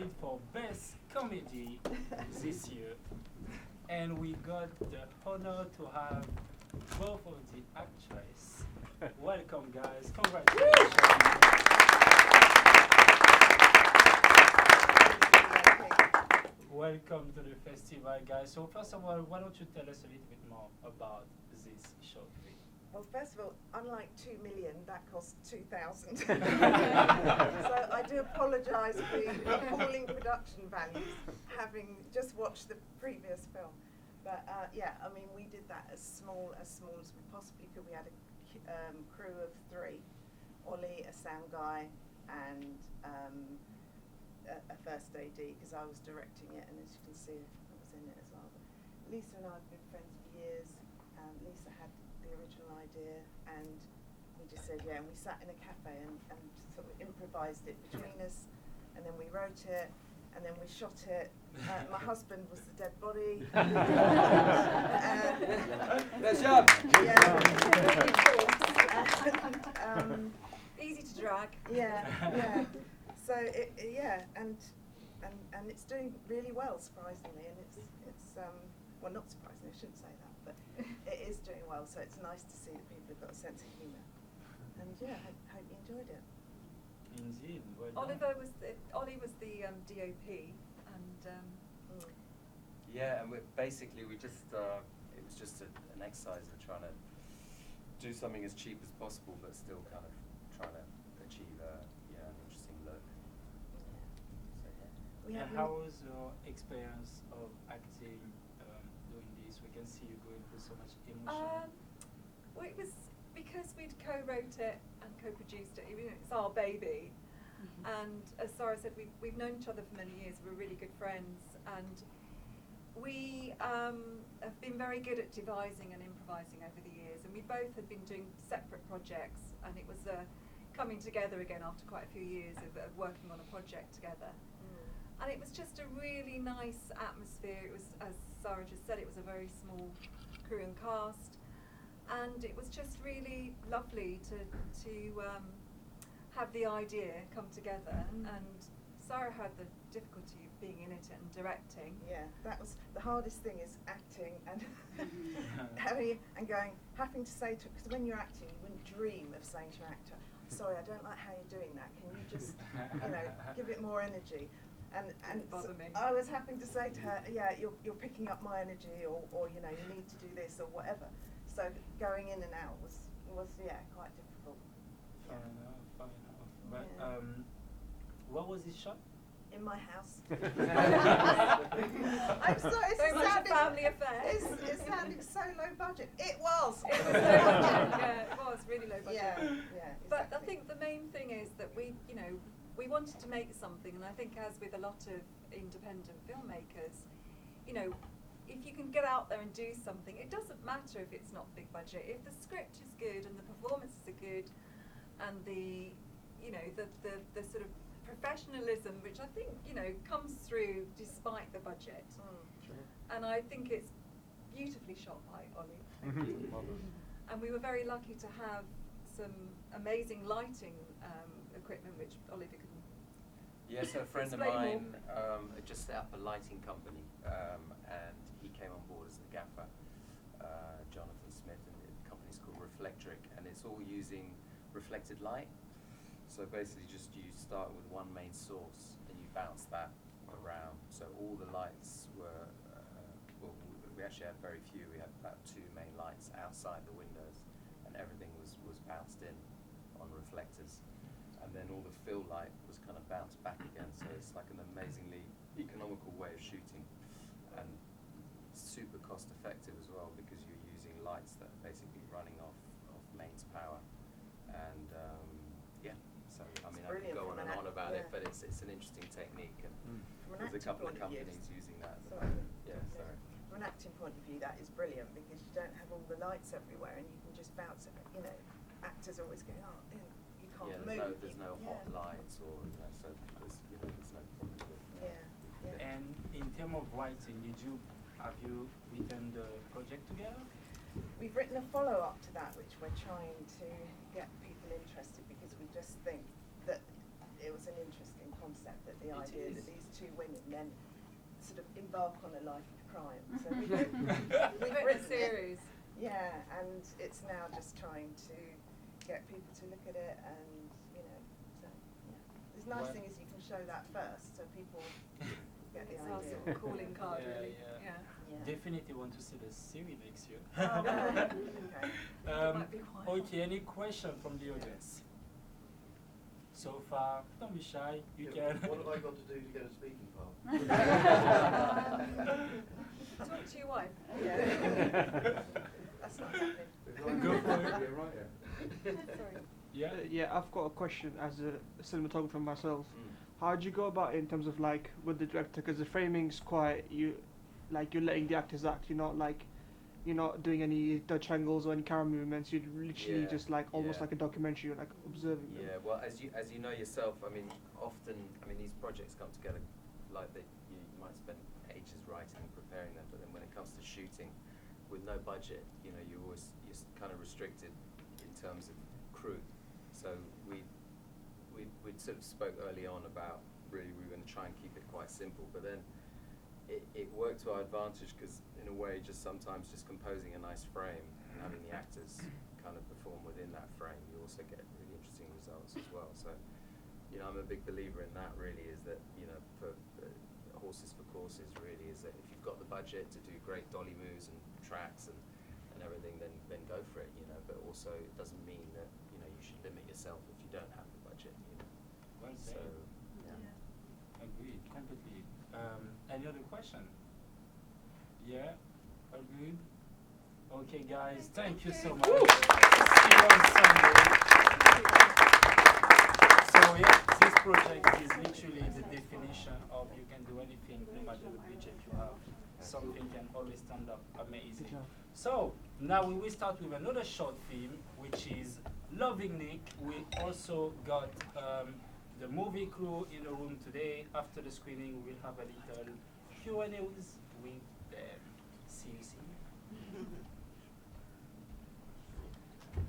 nominated for Best Comedy this year. And we got the honor to have both of the actresses. Welcome, guys. Congratulations. Welcome to the festival, guys. So first of all, why don't you tell us a little bit more about this short film? Well, first of all, unlike 2 million, that cost 2,000. So I do apologise for the appalling production values, having just watched the previous film. But yeah, I mean, we did that as small as we possibly could. We had a crew of 3, Ollie, a sound guy, and a first AD, because I was directing it, and as you can see, I was in it as well. But Lisa and I have been friends for years. Lisa had the original idea, and we just said yeah, and we sat in a cafe and sort of improvised it between us, and then we wrote it, and then we shot it. My husband was the dead body. Good job. Easy to drag. Yeah. So and it's doing really well, surprisingly, and it's well, not surprisingly, I shouldn't say that, but it is doing well. So it's nice to see that people have got a sense of humour, and yeah, hope you enjoyed it. Indeed. Well Ollie done. was the DOP, and Yeah, and basically we just it was just an exercise of trying to do something as cheap as possible, but still kind of trying to achieve an interesting look. So yeah. And how was your experience of acting doing this? We can see you going through so much emotion. well, it was because we'd co-wrote it and co-produced it. It's our baby, and as Sarah said, we've known each other for many years. We're really good friends, and we have been very good at devising and improvising over the years. And we both had been doing separate projects, and it was coming together again after quite a few years of working on a project together. And it was just a really nice atmosphere. It was, as Sarah just said, it was a very small crew and cast, and it was just really lovely to have the idea come together. And Sarah had the difficulty of being in it and directing. Yeah, that was the hardest thing, is acting and having to say to, because when you're acting, you wouldn't dream of saying to your actor, "Sorry, I don't like how you're doing that. Can you just, give it more energy?" And so I was having to say to her, "Yeah, you're picking up my energy, or you need to do this or whatever." So going in and out was quite difficult. Fair enough. But what was it shot? In my house. I'm sorry, Very much a family affair. It sounded so low budget. It was. It was low budget. Yeah, it was really low budget. Yeah, exactly. But I think the main thing is that we wanted to make something, and I think, as with a lot of independent filmmakers, if you can get out there and do something, it doesn't matter if it's not big budget. If the script is good and the performances are good, and the sort of professionalism, which I think comes through despite the budget. And I think it's beautifully shot by Ollie. And we were very lucky to have some amazing lighting equipment, which Oliver can. Yes, a friend of mine had just set up a lighting company, and he came on board as the gaffer, Jonathan Smith, and the company's called Reflectric, and it's all using reflected light. So basically, you start with one main source and you bounce that around. So all the lights were, we actually had very few. We had about 2 main lights outside the windows, and everything was bounced in on reflectors. And then all the fill light was kind of bounced back again. So it's like an amazingly economical way of shooting, and super cost effective as well, because you're using lights that are basically running off mains power. And so I mean, I could go on and on about it, but it's an interesting technique, and there's a couple of companies using that. Sorry. From an acting point of view, that is brilliant, because you don't have all the lights everywhere, and you can just bounce it. Actors are always going, you can't move. There's no hot lights, or so there's no problem with it. Yeah. And in terms of writing, have you written the project together? We've written a follow-up to that, which we're trying to get people interested, because we just think that it was an interesting concept, that the idea that these two women then sort of embark on a life of crime. So we've Written written a series. Yeah, and it's now just trying to get people to look at it, and you know, so yeah. The nice thing is you can show that first, so people get the It's our idea. sort of calling card, Yeah, really. yeah. Yeah. Definitely want to see the series next year. Oh, right. Okay. It might be quite Okay, any question from the audience? So far, don't be shy, you can. What have I got to do to get a speaking part? Talk to your wife. Yeah. That's not happening. Go for it. Yeah, right, yeah. Sorry. Yeah? Yeah, I've got a question as a cinematographer myself. Mm. How do you go about it in terms of like with the director? Because the framing's quite you're letting the actors act. You're not doing any Dutch angles or any camera movements. You're literally Yeah, just like almost yeah. like a documentary. You're like observing them. Yeah, well, as you know yourself, I mean, often, I mean, these projects come together like that. You might spend ages writing and preparing them, but then when it comes to shooting, with no budget, you know, you're kind of restricted in terms of crew. So we sort of spoke early on about really we were going to try and keep it quite simple, but then it worked to our advantage because in a way just sometimes just composing a nice frame and having the actors kind of perform within that frame, you also get really interesting results as well. So, you know, I'm a big believer in that really, is that, you know, for horses for courses really, is that if you've got the budget to do great dolly moves and tracks and everything, then go for it, you know, but also it doesn't mean that, you know, you should limit yourself if you don't have the budget, you know. Well So, said. yeah. Agreed, completely. Any other question? Yeah? All good? Okay, guys, thank you so much. See you on Sunday. So, yeah, this project is literally the definition of you can do anything, no matter the budget you have. Something can always stand up. Amazing. Good job. So, now we will start with another short film, which is Loving Nick. We also got the movie crew in the room today. After the screening, we will have a little Q&A with them. See you soon.